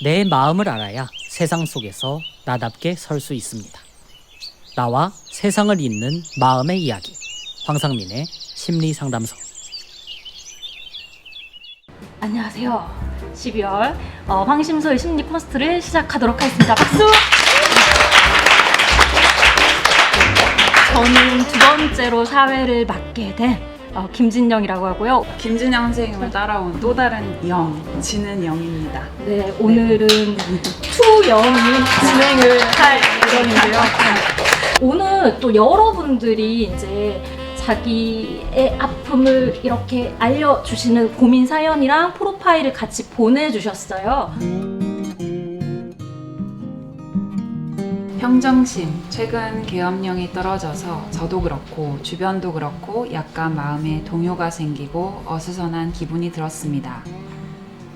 내 마음을 알아야 세상 속에서 나답게 설 수 있습니다. 나와 세상을 잇는 마음의 이야기. 황상민의 심리상담소. 안녕하세요. 12월 황심소의 심리 콘서트를 시작하도록 하겠습니다. 박수! 저는 두 번째로 사회를 맡게 된 김진영이라고 하고요. 김진영 선생님을 따라온 또 다른 영, 지는 영입니다. 네, 오늘은 투영이 진행을 할 예정인데요. 오늘 또 여러분들이 이제 자기의 아픔을 이렇게 알려주시는 고민 사연이랑 프로파일을 같이 보내주셨어요. 평정심, 최근 계엄령이 떨어져서 저도 그렇고 주변도 그렇고 약간 마음에 동요가 생기고 어수선한 기분이 들었습니다.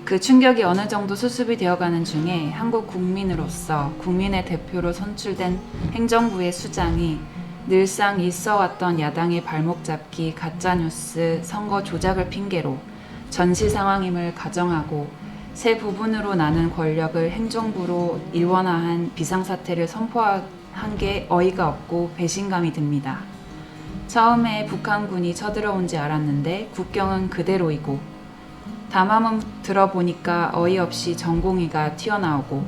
그 충격이 어느 정도 수습이 되어가는 중에 한국 국민으로서 국민의 대표로 선출된 행정부의 수장이 늘상 있어왔던 야당의 발목 잡기, 가짜뉴스, 선거 조작을 핑계로 전시 상황임을 가정하고 세 부분으로 나눈 권력을 행정부로 일원화한 비상사태를 선포한 게 어이가 없고 배신감이 듭니다. 처음에 북한군이 쳐들어온지 알았는데 국경은 그대로이고 담화문 들어보니까 어이없이 전공의가 튀어나오고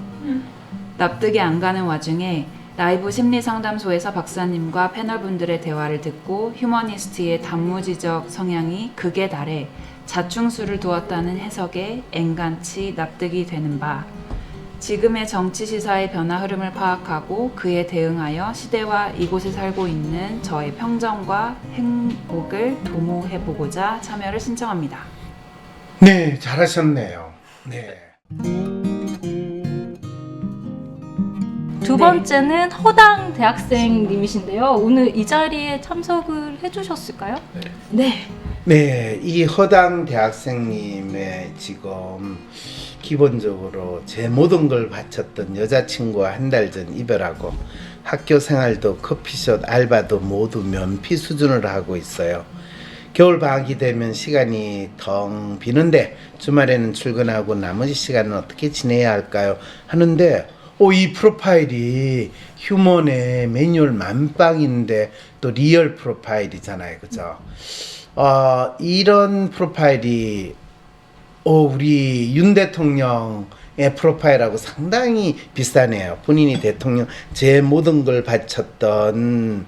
납득이 안 가는 와중에 라이브 심리상담소에서 박사님과 패널분들의 대화를 듣고 휴머니스트의 단무지적 성향이 극에 달해 자충수를 두었다는 해석에 앵간치 납득이 되는 바, 지금의 정치 시사의 변화 흐름을 파악하고 그에 대응하여 시대와 이곳에 살고 있는 저의 평정과 행복을 도모해보고자 참여를 신청합니다. 네, 잘하셨네요. 네. 두 번째는 허당 대학생님이신데요. 오늘 이 자리에 참석을 해주셨을까요? 네. 네, 이 허당 대학생님의 지금 기본적으로 제 모든 걸 바쳤던 여자친구와 한 달 전 이별하고 학교 생활도 커피숍 알바도 모두 면피 수준으로 하고 있어요. 겨울 방학이 되면 시간이 텅 비는데 주말에는 출근하고 나머지 시간은 어떻게 지내야 할까요? 하는데 이 프로파일이 휴먼의 매뉴얼 만빵인데 또 리얼 프로파일이잖아요. 그죠? 이런 프로파일이 우리 윤 대통령의 프로파일하고 상당히 비슷하네요. 본인이 대통령 제 모든 걸 바쳤던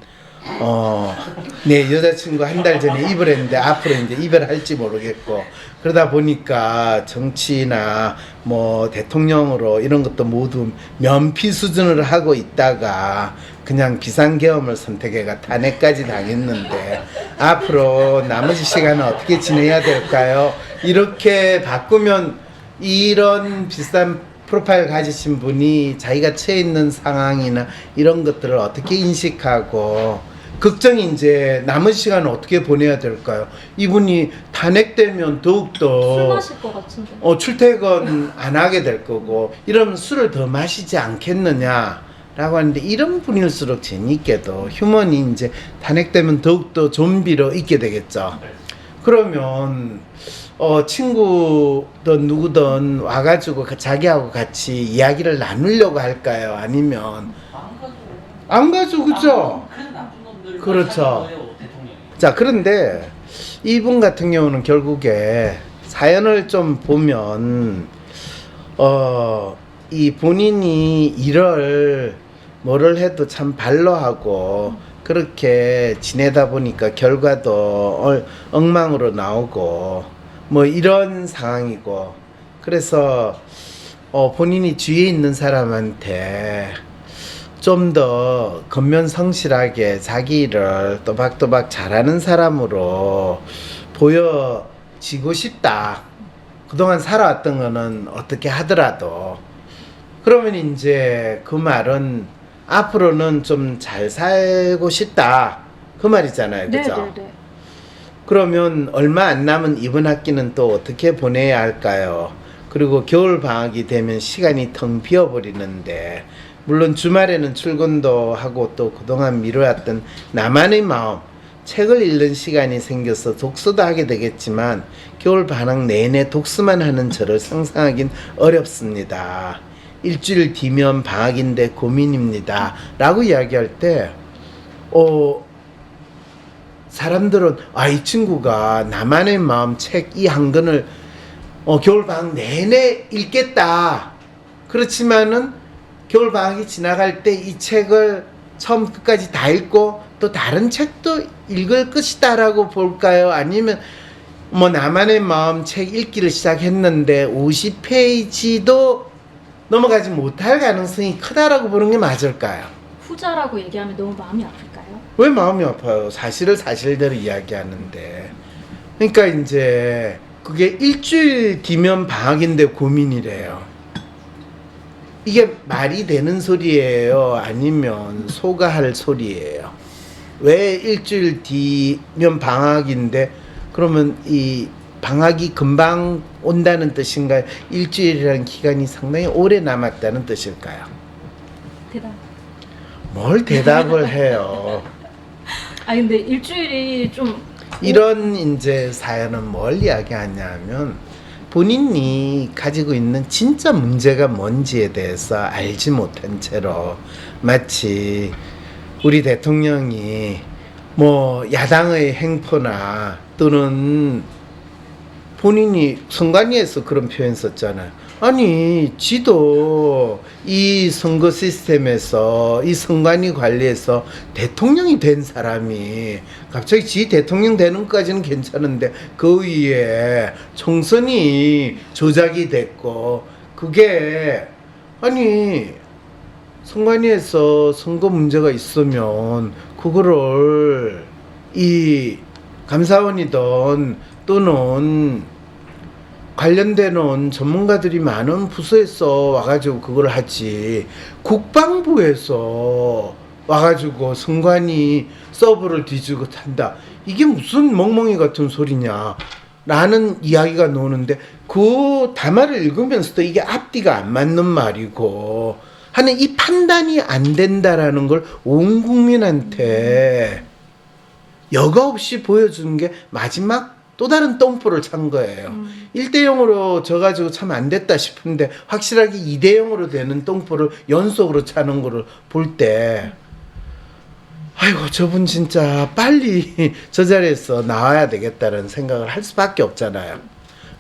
네, 여자친구 한 달 전에 이별했는데 앞으로 이제 이별할지 모르겠고 그러다 보니까 정치나 뭐 대통령으로 이런 것도 모두 면피 수준으로 하고 있다가 그냥 비상계엄을 선택해가 탄핵까지 당했는데 앞으로 나머지 시간은 어떻게 지내야 될까요? 이렇게 바꾸면 이런 비슷한 프로파일 가지신 분이 자기가 처해 있는 상황이나 이런 것들을 어떻게 인식하고 걱정이 이제 남은 시간을 어떻게 보내야 될까요? 이분이 탄핵되면 더욱더 술 마실 것 같은데. 출퇴근 안 하게 될 거고 이러면 술을 더 마시지 않겠느냐라고 하는데 이런 분일수록 재미있게도 휴먼이 이제 탄핵되면 더욱더 좀비로 있게 되겠죠. 그러면 친구든 누구든 와가지고 자기하고 같이 이야기를 나누려고 할까요? 아니면 안 가죠, 그죠? 그렇죠. 자, 그런데 이분 같은 경우는 결국에 사연을 좀 보면 이 본인이 일을 뭐를 해도 참 발로하고 그렇게 지내다 보니까 결과도 엉망으로 나오고 뭐 이런 상황이고 그래서 본인이 주위에 있는 사람한테 좀 더 건면성실하게 자기 일을 또박또박 잘하는 사람으로 보여지고 싶다. 그동안 살아왔던 거는 어떻게 하더라도 그러면 이제 그 말은 앞으로는 좀 잘 살고 싶다 그 말이잖아요. 그죠? 네네네. 그러면 얼마 안 남은 이번 학기는 또 어떻게 보내야 할까요? 그리고 겨울 방학이 되면 시간이 텅 비어버리는데 물론 주말에는 출근도 하고 또 그동안 미뤄왔던 나만의 마음 책을 읽는 시간이 생겨서 독서도 하게 되겠지만 겨울 방학 내내 독서만 하는 저를 상상하긴 어렵습니다. 일주일 뒤면 방학인데 고민입니다. 라고 이야기할 때 사람들은 이 친구가 나만의 마음 책 이 한 권을 겨울방학 내내 읽겠다. 그렇지만은 겨울방학이 지나갈 때 이 책을 처음 끝까지 다 읽고 또 다른 책도 읽을 것이다 라고 볼까요? 아니면 뭐 나만의 마음 책 읽기를 시작했는데 50페이지도 넘어가지 못할 가능성이 크다라고 보는 게 맞을까요? 후자라고 얘기하면 너무 마음이 아플까요? 왜 마음이 아파요? 사실을 사실대로 이야기하는데. 그러니까 이제 그게 일주일 뒤면 방학인데 고민이래요. 이게 말이 되는 소리예요? 아니면 소가 할 소리예요? 왜 일주일 뒤면 방학인데 그러면 이 방학이 금방 온다는 뜻인가요? 일주일이라는 기간이 상당히 오래 남았다는 뜻일까요? 대답. 뭘 대답을 해요? 근데 일주일이 좀 이런 이제 사연은 뭘 이야기하냐면 본인이 가지고 있는 진짜 문제가 뭔지에 대해서 알지 못한 채로 마치 우리 대통령이 뭐 야당의 행포나 또는 본인이 선관위에서 그런 표현 썼잖아요. 아니 지도 이 선거 시스템에서 이 선관위 관리에서 대통령이 된 사람이 갑자기 지 대통령 되는 것까지는 괜찮은데 그 위에 총선이 조작이 됐고 그게 아니 선관위에서 선거 문제가 있으면 그거를 이 감사원이든 또는 관련되는 전문가들이 많은 부서에서 와가지고 그걸 하지 국방부에서 와가지고 선관위 서버를 뒤지고 탄다. 이게 무슨 멍멍이 같은 소리냐 라는 이야기가 나오는데 그 담화를 읽으면서도 이게 앞뒤가 안 맞는 말이고 하는 이 판단이 안 된다라는 걸 온 국민한테 여과 없이 보여주는 게 마지막 또 다른 똥포를 찬 거예요. 1대0으로 져가지고 참 안 됐다 싶은데 확실하게 2대0으로 되는 똥포를 연속으로 차는 거를 볼 때 아이고 저분 진짜 빨리 저 자리에서 나와야 되겠다는 생각을 할 수밖에 없잖아요.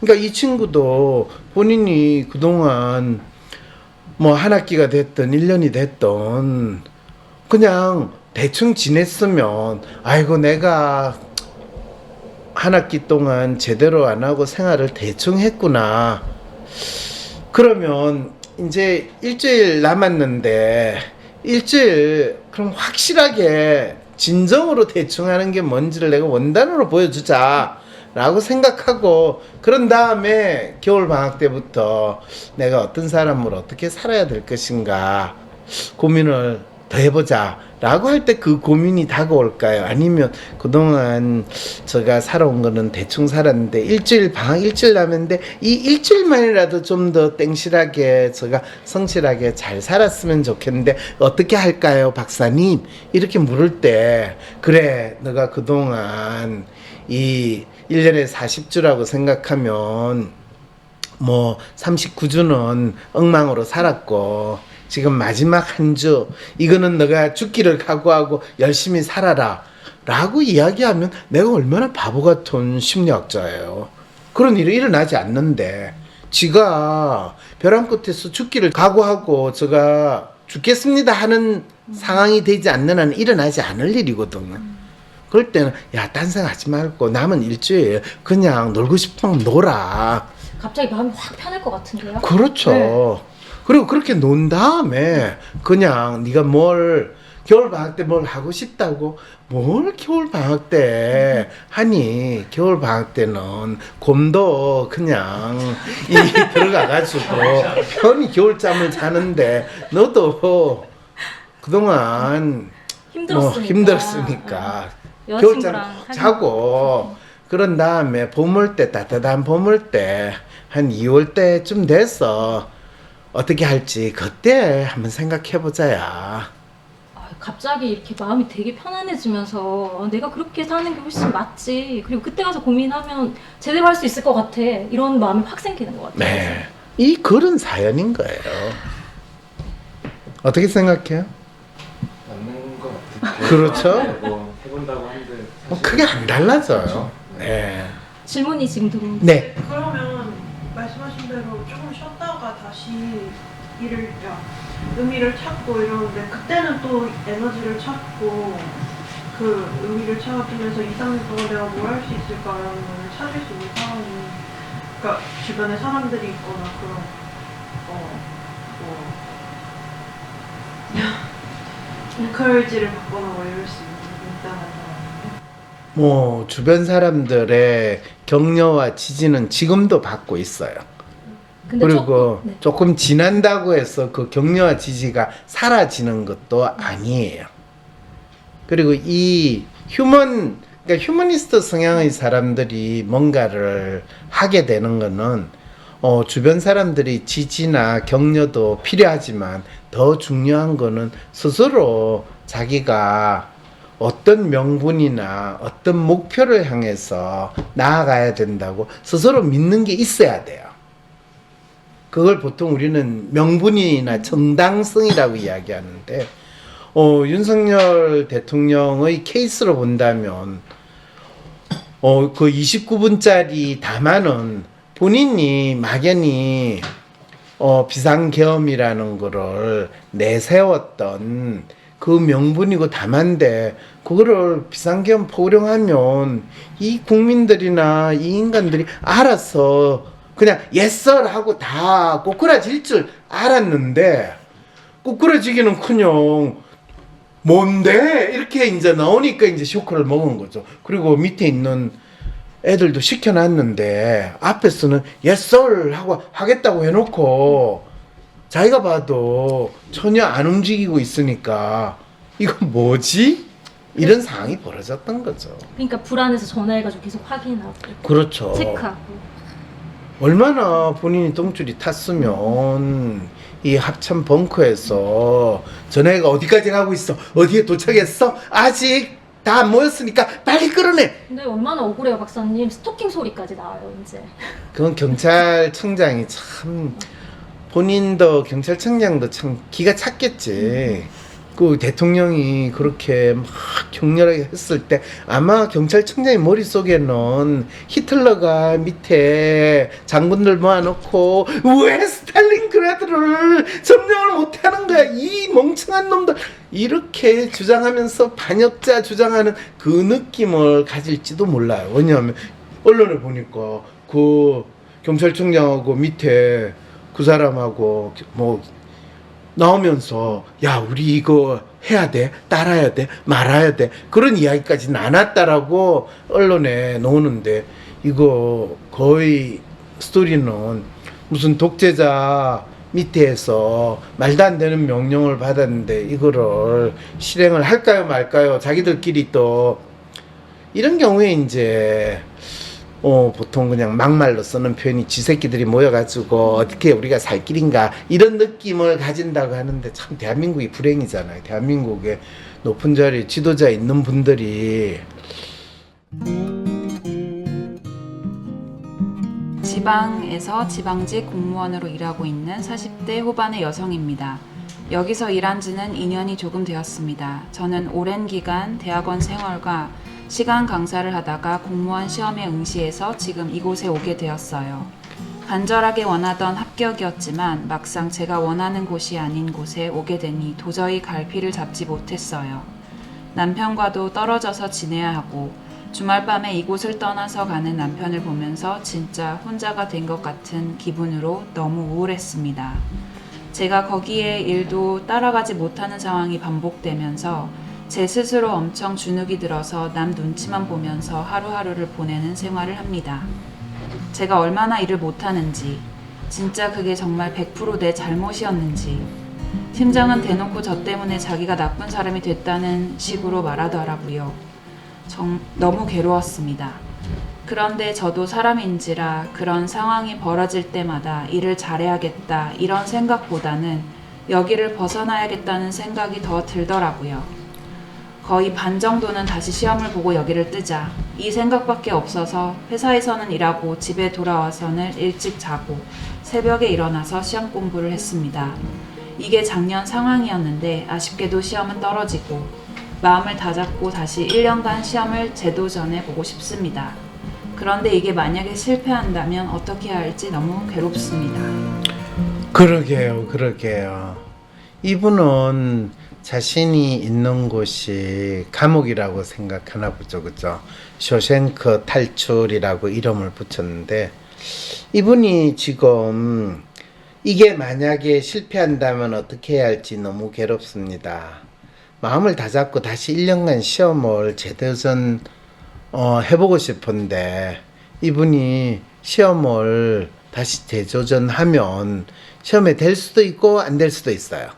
그러니까 이 친구도 본인이 그동안 뭐 한 학기가 됐든 1년이 됐든 그냥 대충 지냈으면 아이고 내가 한 학기 동안 제대로 안 하고 생활을 대충 했구나. 그러면 이제 일주일 남았는데 일주일 그럼 확실하게 진정으로 대충 하는 게 뭔지를 내가 원단으로 보여주자 라고 생각하고 그런 다음에 겨울 방학 때부터 내가 어떤 사람으로 어떻게 살아야 될 것인가 고민을 더 해보자 라고 할 때 그 고민이 다가올까요? 아니면 그동안 제가 살아온 거는 대충 살았는데 일주일 방학 일주일 남았는데 이 일주일만이라도 좀 더 땡실하게 제가 성실하게 잘 살았으면 좋겠는데 어떻게 할까요 박사님? 이렇게 물을 때 그래 너가 그동안 이 1년에 40주라고 생각하면 뭐 39주는 엉망으로 살았고 지금 마지막 한 주 이거는 너가 죽기를 각오하고 열심히 살아라 라고 이야기하면 내가 얼마나 바보 같은 심리학자예요. 그런 일이 일어나지 않는데 지가 벼랑 끝에서 죽기를 각오하고 제가 죽겠습니다 하는 상황이 되지 않는 한은 일어나지 않을 일이거든요. 그럴 때는 야 딴 생각 하지 말고 남은 일주일 그냥 놀고 싶으면 놀아. 갑자기 마음이 확 편할 것 같은데요? 그렇죠. 네. 그리고 그렇게 논 다음에 그냥 네가 뭘 겨울방학 때 뭘 하고 싶다고 뭘 겨울방학 때 하니 겨울방학 때는 곰도 그냥 이 들어가가지고 편히 겨울잠을 자는데 너도 그동안 힘들었으니까 겨울잠 자고 그런 다음에 봄올 때 따뜻한 봄올 때 한 2월 때쯤 돼서 어떻게 할지 그때 한번 생각해보자야. 갑자기 이렇게 마음이 되게 편안해지면서 내가 그렇게 사는 게 훨씬 맞지. 그리고 그때 가서 고민하면 제대로 할 수 있을 것 같아. 이런 마음이 확 생기는 것 같아요. 네. 이 글은 사연인 거예요. 어떻게 생각해요? 맞는 것 같아요. 그렇죠? 뭐 해본다고 한들 크게 안 달라져요. 네. 질문이 지금 들어오는데. 네. 그러면 말씀하신 대로 조금 쉬었다가 다시 의미를 찾고 이러는데 그때는 또 에너지를 찾고 그 의미를 찾으면서 2, 3년 동안 내가 뭘 할 수 있을까라는 걸 찾을 수 있는 상황이 그러니까 주변에 사람들이 있거나 그런 인커리지를 받거나 뭐 이럴 수 있다는 사람이에요. 뭐 주변 사람들의 격려와 지지는 지금도 받고 있어요. 근데 그리고 네. 조금 지난다고 해서 그 격려와 지지가 사라지는 것도 아니에요. 그리고 이 그러니까 휴머니스트 성향의 사람들이 뭔가를 하게 되는 거는 주변 사람들이 지지나 격려도 필요하지만 더 중요한 거는 스스로 자기가 어떤 명분이나 어떤 목표를 향해서 나아가야 된다고 스스로 믿는 게 있어야 돼요. 그걸 보통 우리는 명분이나 정당성이라고 이야기하는데 윤석열 대통령의 케이스로 본다면 그 29분짜리 담화는 본인이 막연히 비상계엄이라는 거를 내세웠던 그 명분이고 담화인데 그거를 비상계엄 포령하면 이 국민들이나 이 인간들이 알아서 그냥 yes sir 하고 다 꼬꾸라질 줄 알았는데 꼬꾸라지기는 그냥 뭔데 이렇게 이제 나오니까 이제 쇼크를 먹은 거죠. 그리고 밑에 있는 애들도 시켜놨는데 앞에서는 yes sir 하고 하겠다고 해놓고 자기가 봐도 전혀 안 움직이고 있으니까 이거 뭐지? 이런 상황이 벌어졌던 거죠. 그러니까 불안해서 전화해가지고 계속 확인하고 그렇죠. 체크하고. 얼마나 본인이 똥줄이 탔으면 이 합참 벙커에서 전화가 어디까지 가고 있어? 어디에 도착했어? 아직 다 안 모였으니까 빨리 끌어내. 근데 얼마나 억울해요, 박사님. 스토킹 소리까지 나와요, 이제. 그건 경찰청장이 참 본인도 경찰청장도 참 기가 찼겠지. 그 대통령이 그렇게 막 격렬하게 했을 때 아마 경찰청장의 머릿속에는 히틀러가 밑에 장군들 모아놓고 왜 스탈린그라드를 점령을 못하는 거야 이 멍청한 놈들 이렇게 주장하면서 반역자 주장하는 그 느낌을 가질지도 몰라요. 왜냐하면 언론에 보니까 그 경찰청장하고 밑에 그 사람하고 뭐 나오면서 야 우리 이거 해야 돼 따라야 돼 말아야 돼 그런 이야기까지 나눴다라고 언론에 나오는데 이거 거의 스토리는 무슨 독재자 밑에서 말도 안 되는 명령을 받았는데 이거를 실행을 할까요 말까요 자기들끼리 또 이런 경우에 이제 보통 그냥 막말로 쓰는 표현이 쥐새끼들이 모여가지고 어떻게 우리가 살 길인가 이런 느낌을 가진다고 하는데 참 대한민국이 불행이잖아요. 대한민국에 높은 자리 지도자 있는 분들이 지방에서 지방직 공무원으로 일하고 있는 40대 후반의 여성입니다. 여기서 일한 지는 2년이 조금 되었습니다. 저는 오랜 기간 대학원 생활과 시간 강사를 하다가 공무원 시험에 응시해서 지금 이곳에 오게 되었어요. 간절하게 원하던 합격이었지만 막상 제가 원하는 곳이 아닌 곳에 오게 되니 도저히 갈피를 잡지 못했어요. 남편과도 떨어져서 지내야 하고 주말밤에 이곳을 떠나서 가는 남편을 보면서 진짜 혼자가 된 것 같은 기분으로 너무 우울했습니다. 제가 거기에 일도 따라가지 못하는 상황이 반복되면서 제 스스로 엄청 주눅이 들어서 남 눈치만 보면서 하루하루를 보내는 생활을 합니다. 제가 얼마나 일을 못하는지, 진짜 그게 정말 100% 내 잘못이었는지, 팀장은 대놓고 저 때문에 자기가 나쁜 사람이 됐다는 식으로 말하더라고요. 너무 괴로웠습니다. 그런데 저도 사람인지라 그런 상황이 벌어질 때마다 일을 잘해야겠다 이런 생각보다는 여기를 벗어나야겠다는 생각이 더 들더라고요. 거의 반 정도는 다시 시험을 보고 여기를 뜨자. 이 생각밖에 없어서 회사에서는 일하고 집에 돌아와서는 일찍 자고 새벽에 일어나서 시험 공부를 했습니다. 이게 작년 상황이었는데 아쉽게도 시험은 떨어지고 마음을 다잡고 다시 1년간 시험을 재도전해 보고 싶습니다. 그런데 이게 만약에 실패한다면 어떻게 해야 할지 너무 괴롭습니다. 그러게요. 이분은 자신이 있는 곳이 감옥이라고 생각하나 보죠, 그죠? 쇼생크 탈출이라고 이름을 붙였는데, 이분이 지금 이게 만약에 실패한다면 어떻게 해야 할지 너무 괴롭습니다. 마음을 다잡고 다시 1년간 시험을 제대로 해보고 싶은데, 이분이 시험을 다시 재도전하면 시험에 될 수도 있고 안 될 수도 있어요.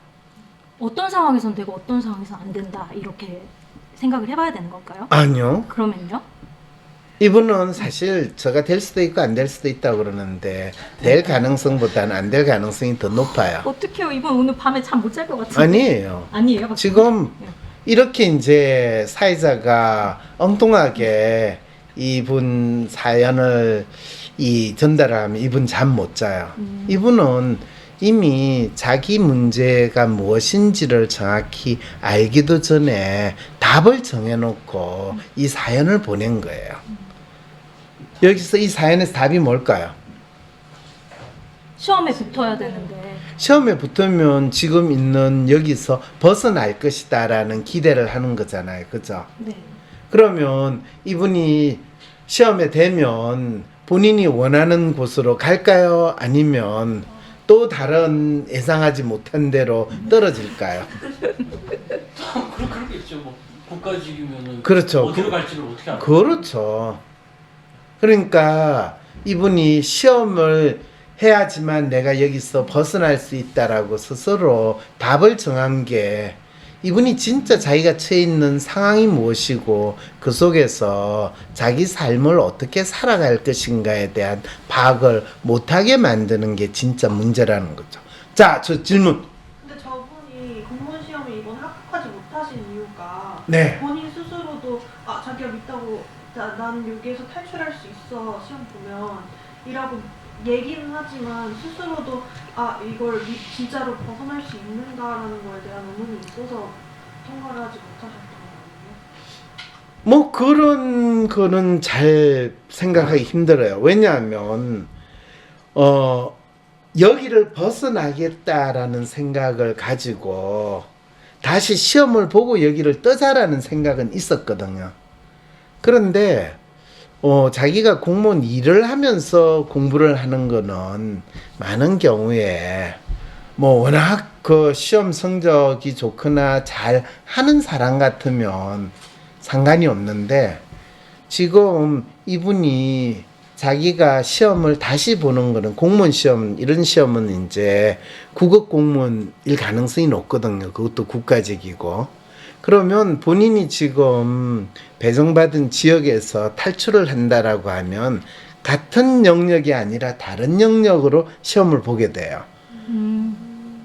어떤 상황에선 되고 어떤 상황에선 안 된다 이렇게 생각을 해봐야 되는 걸까요? 아니요. 그러면요? 이분은 사실 저가 될 수도 있고 안 될 수도 있다고 그러는데 될 가능성보다는 안 될 가능성이 더 높아요. 어떡해요? 이분 오늘 밤에 잠 못 잘 것 같은데. 아니에요. 아니에요? 지금 네. 이렇게 이제 사회자가 엉뚱하게 이분 사연을 전달하면 이분 잠 못 자요. 이분은 이미 자기 문제가 무엇인지를 정확히 알기도 전에 답을 정해놓고 이 사연을 보낸 거예요. 여기서 이 사연에서 답이 뭘까요? 시험에 붙어야 되는데. 시험에 붙으면 지금 있는 여기서 벗어날 것이다라는 기대를 하는 거잖아요. 그죠? 네. 그러면 이분이 시험에 되면 본인이 원하는 곳으로 갈까요? 아니면 또 다른 예상하지 못한 대로 떨어질까요? 그렇겠죠. 뭐 국가직이면은 그렇죠. 어디로 갈지를 어떻게 알아요? 그렇죠. 그러니까 이분이 시험을 해야지만 내가 여기서 벗어날 수 있다라고 스스로 답을 정한 게 이분이 진짜 자기가 처해 있는 상황이 무엇이고 그 속에서 자기 삶을 어떻게 살아갈 것인가에 대한 파악을 못하게 만드는 게 진짜 문제라는 거죠. 자, 저 질문. 근데 저분이 공무원 시험에 이번 합격하지 못하신 이유가 네. 본인 스스로도 자기가 믿다고 난 여기에서 탈출할 수 있어 시험 보면 이라고 얘기는 하지만 스스로도 이걸 진짜로 벗어날 수 있는가라는 거에 대한 의문이 있어서 통과를 하지 못하셨던 거거든요. 뭐 그런 거는 잘 생각하기 힘들어요. 왜냐하면 여기를 벗어나겠다라는 생각을 가지고 다시 시험을 보고 여기를 떠자라는 생각은 있었거든요. 그런데 자기가 공무원 일을 하면서 공부를 하는 거는 많은 경우에 뭐 워낙 그 시험 성적이 좋거나 잘 하는 사람 같으면 상관이 없는데 지금 이분이 자기가 시험을 다시 보는 거는 공무원 시험 이런 시험은 이제 국어 공무원일 가능성이 높거든요. 그것도 국가직이고. 그러면 본인이 지금 배정받은 지역에서 탈출을 한다라고 하면 같은 영역이 아니라 다른 영역으로 시험을 보게 돼요.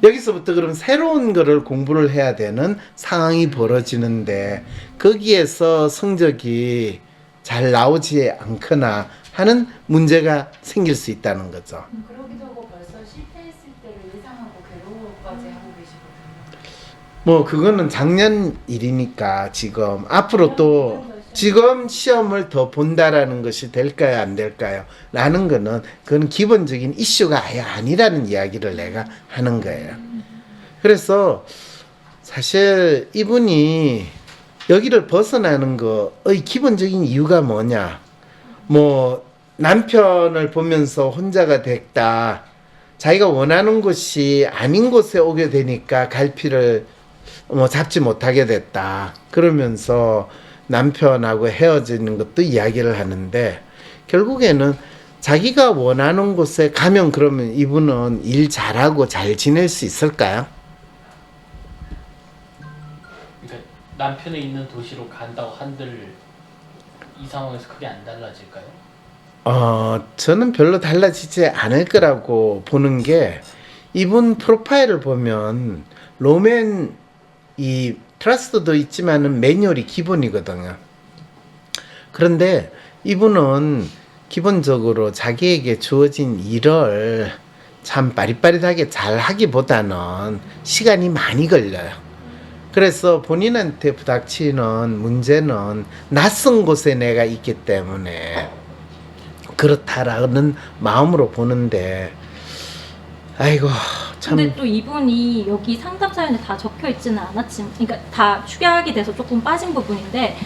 여기서부터 그럼 새로운 거를 공부를 해야 되는 상황이 벌어지는데 거기에서 성적이 잘 나오지 않거나 하는 문제가 생길 수 있다는 거죠. 그러기도 하고 벌써 실패했을 때를 예상하고 괴로워까지 하고 계시거든요. 뭐 그거는 작년 일이니까 지금 앞으로 또 지금 시험을 더 본다라는 것이 될까요 안 될까요 라는 거는 그건 기본적인 이슈가 아예 아니라는 이야기를 내가 하는 거예요. 그래서 사실 이분이 여기를 벗어나는 거의 기본적인 이유가 뭐냐, 뭐 남편을 보면서 혼자가 됐다, 자기가 원하는 곳이 아닌 곳에 오게 되니까 갈피를 잡지 못하게 됐다, 그러면서 남편하고 헤어지는 것도 이야기를 하는데 결국에는 자기가 원하는 곳에 가면 그러면 이분은 일 잘하고 잘 지낼 수 있을까요? 그러니까 남편이 있는 도시로 간다고 한들 이 상황에서 크게 안 달라질까요? 저는 별로 달라지지 않을 거라고 보는 게 이분 프로파일을 보면 로맨 이 트러스트도 있지만은 매뉴얼이 기본이거든요. 그런데 이분은 기본적으로 자기에게 주어진 일을 참 빠릿빠릿하게 잘 하기보다는 시간이 많이 걸려요. 그래서 본인한테 부닥치는 문제는 낯선 곳에 내가 있기 때문에 그렇다라는 마음으로 보는데, 아이고 참. 근데 또 이분이 여기 상담 사연에 다 적혀 있지는 않았지만, 그러니까 다 축약이 돼서 조금 빠진 부분인데,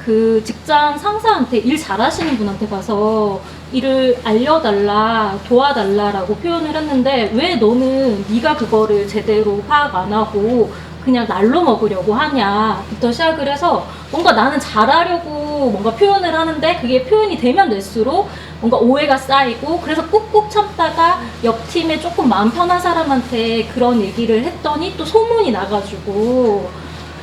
그 직장 상사한테 일 잘하시는 분한테 가서 일을 알려달라, 도와달라라고 표현을 했는데, 왜 너는 네가 그거를 제대로 파악 안 하고 그냥 날로 먹으려고 하냐부터 시작을 해서, 뭔가 나는 잘하려고 뭔가 표현을 하는데 그게 표현이 되면 될수록 뭔가 오해가 쌓이고, 그래서 꾹꾹 참다가 옆 팀에 조금 마음 편한 사람한테 그런 얘기를 했더니 또 소문이 나가지고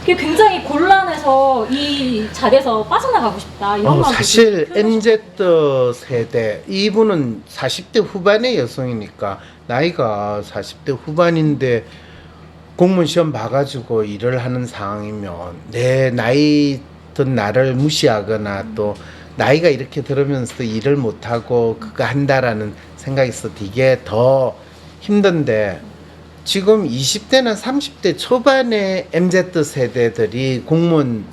그게 굉장히 곤란해서 이 자리에서 빠져나가고 싶다 이런 마음도 사실 표현하셨거든요. MZ 세대, 이분은 40대 후반의 여성이니까 나이가 40대 후반인데 공무원 시험 봐가지고 일을 하는 상황이면 내 나이 든 나를 무시하거나 또 나이가 이렇게 들으면서 일을 못하고 그거 한다라는 생각이 있어 되게 더 힘든데, 지금 20대나 30대 초반의 MZ 세대들이 공무원이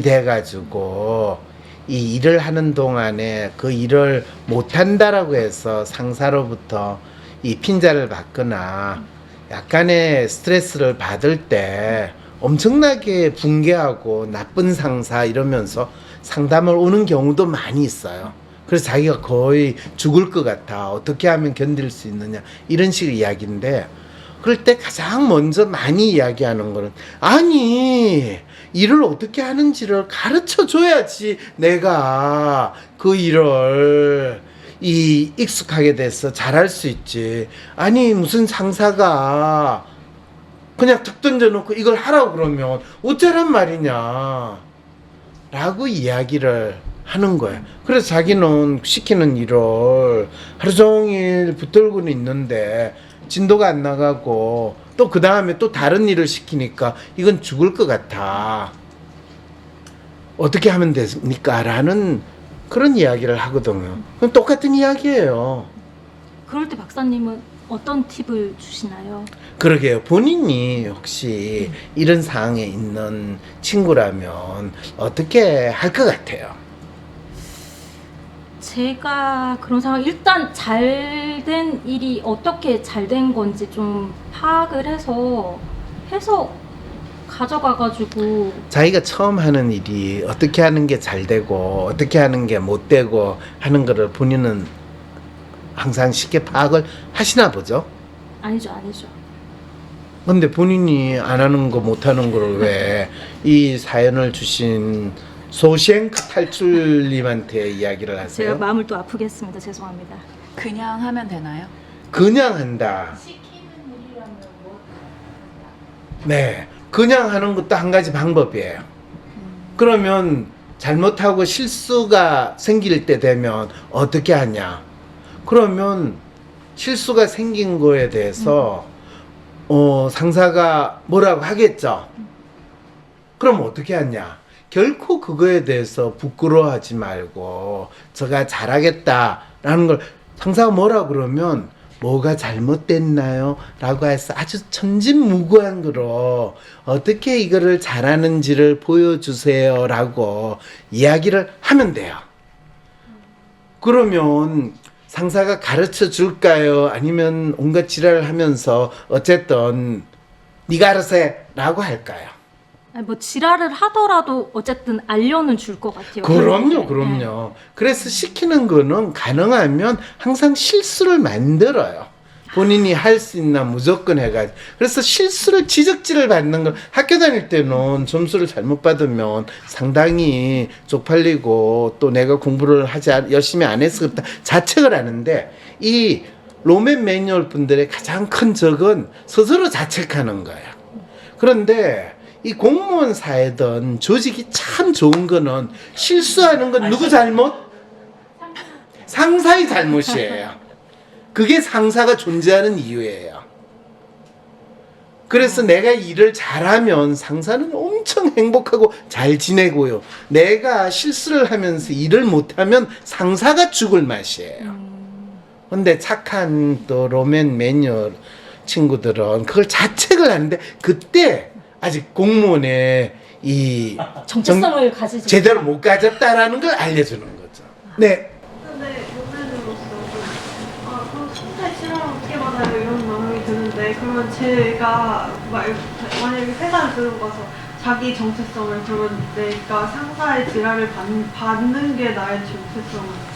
돼가지고 이 일을 하는 동안에 그 일을 못한다라고 해서 상사로부터 이 핀자를 받거나 약간의 스트레스를 받을 때 엄청나게 붕괴하고 나쁜 상사 이러면서 상담을 오는 경우도 많이 있어요. 그래서 자기가 거의 죽을 것 같아, 어떻게 하면 견딜 수 있느냐, 이런 식의 이야기인데, 그럴 때 가장 먼저 많이 이야기하는 거는, 아니 일을 어떻게 하는지를 가르쳐 줘야지 내가 그 일을 익숙하게 돼서 잘할 수 있지. 아니 무슨 상사가 그냥 툭 던져놓고 이걸 하라고 그러면 어쩌란 말이냐 라고 이야기를 하는 거예요. 그래서 자기는 시키는 일을 하루 종일 붙들고는 있는데 진도가 안 나가고, 또 그 다음에 또 다른 일을 시키니까 이건 죽을 것 같아, 어떻게 하면 됩니까? 라는 그런 이야기를 하거든요. 그럼 똑같은 이야기예요. 그럴 때 박사님은 어떤 팁을 주시나요? 그러게요. 본인이 혹시 이런 상황에 있는 친구라면 어떻게 할 것 같아요? 제가 그런 상황, 일단 잘 된 일이 어떻게 잘 된 건지 좀 파악을 해서 가져가가지고, 자기가 처음 하는 일이 어떻게 하는 게 잘 되고 어떻게 하는 게 못 되고 하는 거를 본인은 항상 쉽게 파악을 하시나 보죠? 아니죠. 근데 본인이 안 하는 거 못 하는 거를 왜 이 사연을 주신 소시행크 탈출님한테 이야기를 제가 하세요? 마음을 또 아프게 했습니다. 죄송합니다. 그냥 하면 되나요? 그냥 한다. 네, 그냥 하는 것도 한 가지 방법이에요. 그러면 잘못하고 실수가 생길 때 되면 어떻게 하냐? 그러면 실수가 생긴 거에 대해서 상사가 뭐라고 하겠죠? 그럼 어떻게 하냐? 결코 그거에 대해서 부끄러워하지 말고 제가 잘하겠다라는 걸, 상사가 뭐라 그러면 뭐가 잘못됐나요? 라고 해서 아주 천진무구한 거로 어떻게 이거를 잘하는지를 보여주세요 라고 이야기를 하면 돼요. 그러면 상사가 가르쳐 줄까요? 아니면 온갖 지랄을 하면서 어쨌든 네가 알아서 해 라고 할까요? 아니, 뭐 지랄을 하더라도 어쨌든 알려는 줄 것 같아요. 그럼요. 그래서 시키는 거는 가능하면 항상 실수를 만들어요. 본인이 할 수 있나 무조건 해가지고. 그래서 실수를, 지적질을 받는 건, 학교 다닐 때는 점수를 잘못 받으면 상당히 쪽팔리고 또 내가 공부를 열심히 안 해서 그렇다 자책을 하는데, 이 로맨 매뉴얼 분들의 가장 큰 적은 스스로 자책하는 거예요. 그런데 이 공무원 사회든 조직이 참 좋은 거는 실수하는 건 누구 잘못? 상사의 잘못이에요. 그게 상사가 존재하는 이유예요. 그래서 내가 일을 잘하면 상사는 엄청 행복하고 잘 지내고요. 내가 실수를 하면서 일을 못하면 상사가 죽을 맛이에요. 근데 착한 또 로맨 매니어 친구들은 그걸 자책을 하는데 그때 아직 공무원의 이 정체성을 가지지 제대로 못 가졌다라는 걸 알려주는 거죠. 네. 근데 로맨으로서 그럼 상사의 실험을 어떻게 받아요? 이런 마음이 드는데 그러면 제가 만약에 회사를 들어가서 자기 정체성을 그러면 내가 상사의 지랄을 받는 게 나의 정체성을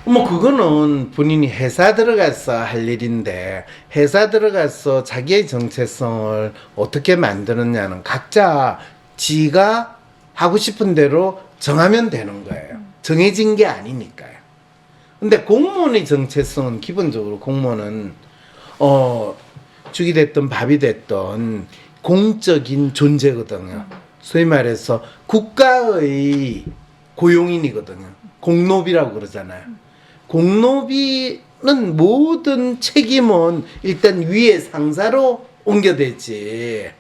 뭐 그거는 본인이 회사 들어가서 할 일인데 회사 들어가서 자기의 정체성을 어떻게 만드느냐는 각자 지가 하고 싶은 대로 정하면 되는 거예요. 정해진 게 아니니까요. 근데 공무원의 정체성은 기본적으로 공무원은 죽이 됐든 밥이 됐든 공적인 존재거든요. 소위 말해서 국가의 고용인이거든요. 공노비라고 그러잖아요. 공노비는 모든 책임은 일단 위에 상사로 옮겨대지.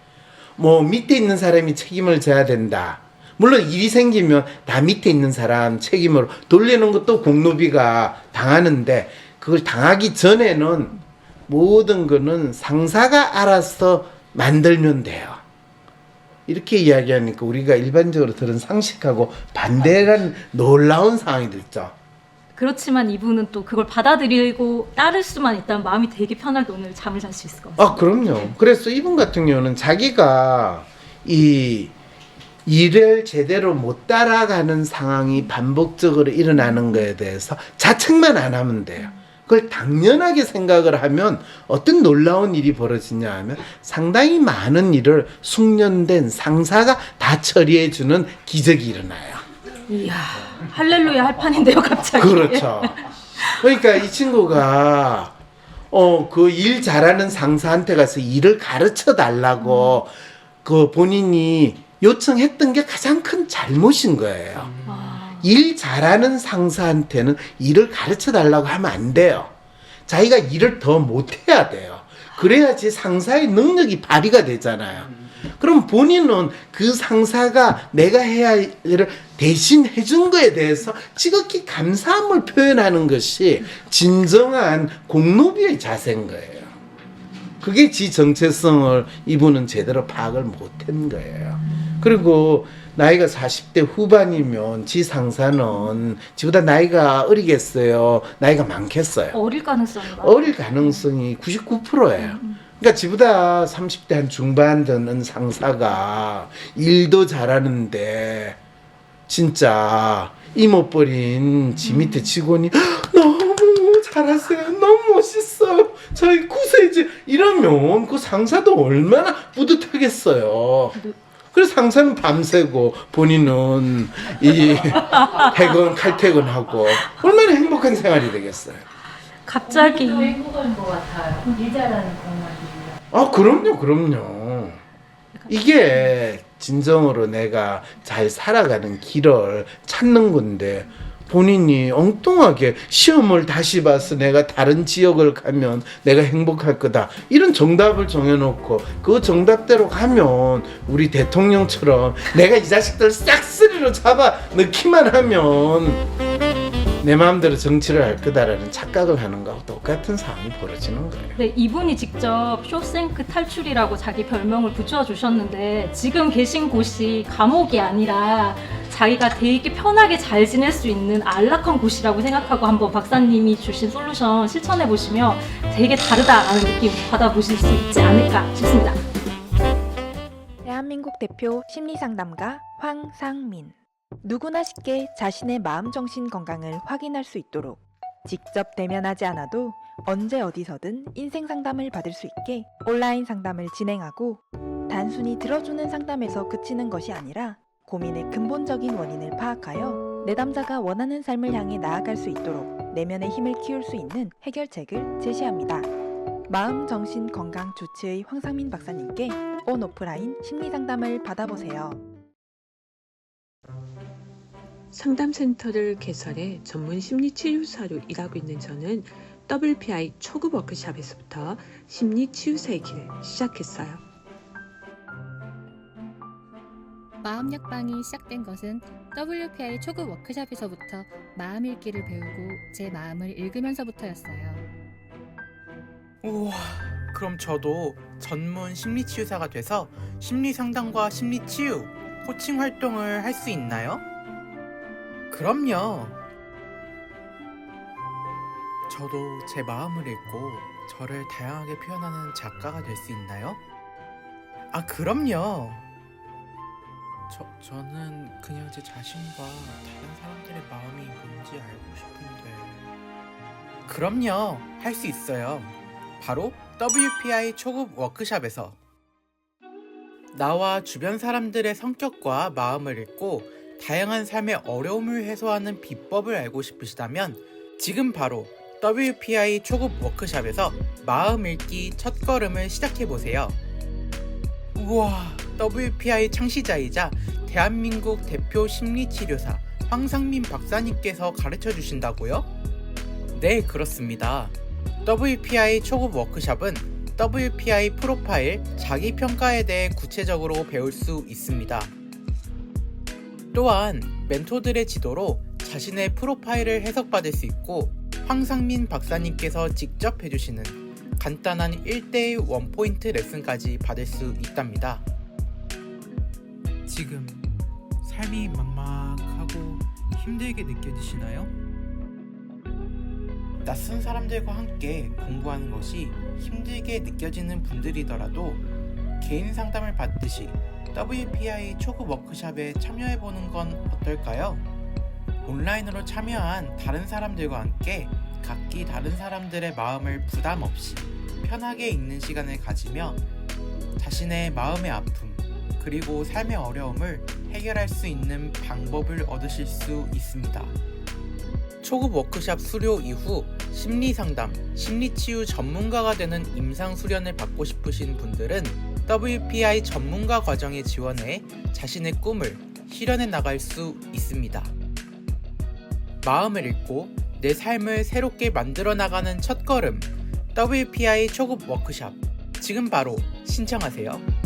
뭐 밑에 있는 사람이 책임을 져야 된다. 물론 일이 생기면 다 밑에 있는 사람 책임으로 돌리는 것도 공노비가 당하는데 그걸 당하기 전에는 모든 거는 상사가 알아서 만들면 돼요. 이렇게 이야기하니까 우리가 일반적으로 들은 상식하고 반대라는 놀라운 상황이 됐죠. 그렇지만 이분은 또 그걸 받아들이고 따를 수만 있다면 마음이 되게 편하게 오늘 잠을 잘 수 있을 것 같아요. 그럼요. 그래서 이분 같은 경우는 자기가 이 일을 제대로 못 따라가는 상황이 반복적으로 일어나는 거에 대해서 자책만 안 하면 돼요. 그걸 당연하게 생각을 하면 어떤 놀라운 일이 벌어지냐 하면 상당히 많은 일을 숙련된 상사가 다 처리해주는 기적이 일어나요. 이야, 할렐루야 할 판인데요, 갑자기. 그렇죠. 그러니까 이 친구가 그 일 잘하는 상사한테 가서 일을 가르쳐 달라고 그 본인이 요청했던 게 가장 큰 잘못인 거예요. 일 잘하는 상사한테는 일을 가르쳐 달라고 하면 안 돼요. 자기가 일을 더 못해야 돼요. 그래야지 상사의 능력이 발휘가 되잖아요. 그럼 본인은 그 상사가 내가 해야 할 일을 대신 해준 거에 대해서 지극히 감사함을 표현하는 것이 진정한 공노비의 자세인 거예요. 그게 지 정체성을 이분은 제대로 파악을 못한 거예요. 그리고 나이가 40대 후반이면 지 상사는 지보다 나이가 어리겠어요? 나이가 많겠어요? 어릴 가능성이 많아요. 어릴 가능성이 99%예요. 그러니까 지보다 30대 한 중반 되는 상사가 일도 잘하는데 진짜 이모뻘인 지 밑에 직원이 너무 잘하세요. 너무 멋있어요. 저희 구세주 이러면 그 상사도 얼마나 뿌듯하겠어요. 그래서 상사는 밤새고 본인은 이 칼퇴근하고 얼마나 행복한 생활이 되겠어요. 갑자기 행복한 것 같아요. 일 잘하는 공무원들이요. 그럼요. 이게 진정으로 내가 잘 살아가는 길을 찾는 건데 본인이 엉뚱하게 시험을 다시 봐서 내가 다른 지역을 가면 내가 행복할 거다 이런 정답을 정해놓고 그 정답대로 가면 우리 대통령처럼 내가 이 자식들 싹쓸이로 잡아 넣기만 하면 내 마음대로 정치를 할 거다라는 착각을 하는 거하고 똑같은 상황이 벌어지는 거예요. 네, 이분이 직접 쇼생크 탈출이라고 자기 별명을 붙여주셨는데 지금 계신 곳이 감옥이 아니라 자기가 되게 편하게 잘 지낼 수 있는 안락한 곳이라고 생각하고 한번 박사님이 주신 솔루션 실천해보시면 되게 다르다라는 느낌 받아보실 수 있지 않을까 싶습니다. 대한민국 대표 심리상담가 황상민. 누구나 쉽게 자신의 마음 정신 건강을 확인할 수 있도록 직접 대면하지 않아도 언제 어디서든 인생 상담을 받을 수 있게 온라인 상담을 진행하고 단순히 들어주는 상담에서 그치는 것이 아니라 고민의 근본적인 원인을 파악하여 내담자가 원하는 삶을 향해 나아갈 수 있도록 내면의 힘을 키울 수 있는 해결책을 제시합니다. 마음 정신 건강 주치의 황상민 박사님께 온 오프라인 심리 상담을 받아보세요. 상담센터를 개설해 전문 심리치료사로 일하고 있는 저는 WPI 초급 워크숍에서부터 심리 치유사의 길을 시작했어요. 마음 약방이 시작된 것은 WPI 초급 워크숍에서부터 마음 읽기를 배우고 제 마음을 읽으면서부터였어요. 우와, 그럼 저도 전문 심리치유사가 돼서 심리상담과 심리치유, 코칭 활동을 할 수 있나요? 그럼요. 저도 제 마음을 읽고 저를 다양하게 표현하는 작가가 될 수 있나요? 아, 그럼요. 저는 그냥 제 자신과 다른 사람들의 마음이 뭔지 알고 싶은데. 그럼요. 할 수 있어요. 바로 WPI 초급 워크숍에서. 나와 주변 사람들의 성격과 마음을 읽고 다양한 삶의 어려움을 해소하는 비법을 알고 싶으시다면 지금 바로 WPI 초급 워크숍에서 마음 읽기 첫걸음을 시작해보세요. 우와, WPI 창시자이자 대한민국 대표 심리치료사 황상민 박사님께서 가르쳐 주신다고요? 네, 그렇습니다. WPI 초급 워크숍은 WPI 프로파일 자기평가에 대해 구체적으로 배울 수 있습니다. 또한 멘토들의 지도로 자신의 프로파일을 해석받을 수 있고 황상민 박사님께서 직접 해주시는 간단한 1대1 원포인트 레슨까지 받을 수 있답니다. 지금 삶이 막막하고 힘들게 느껴지시나요? 낯선 사람들과 함께 공부하는 것이 힘들게 느껴지는 분들이더라도 개인 상담을 받듯이 WPI 초급 워크숍에 참여해보는 건 어떨까요? 온라인으로 참여한 다른 사람들과 함께 각기 다른 사람들의 마음을 부담 없이 편하게 읽는 시간을 가지며 자신의 마음의 아픔 그리고 삶의 어려움을 해결할 수 있는 방법을 얻으실 수 있습니다. 초급 워크숍 수료 이후 심리상담, 심리치유 전문가가 되는 임상수련을 받고 싶으신 분들은 WPI 전문가 과정에 지원해 자신의 꿈을 실현해 나갈 수 있습니다. 마음을 읽고 내 삶을 새롭게 만들어 나가는 첫걸음 WPI 초급 워크숍 지금 바로 신청하세요.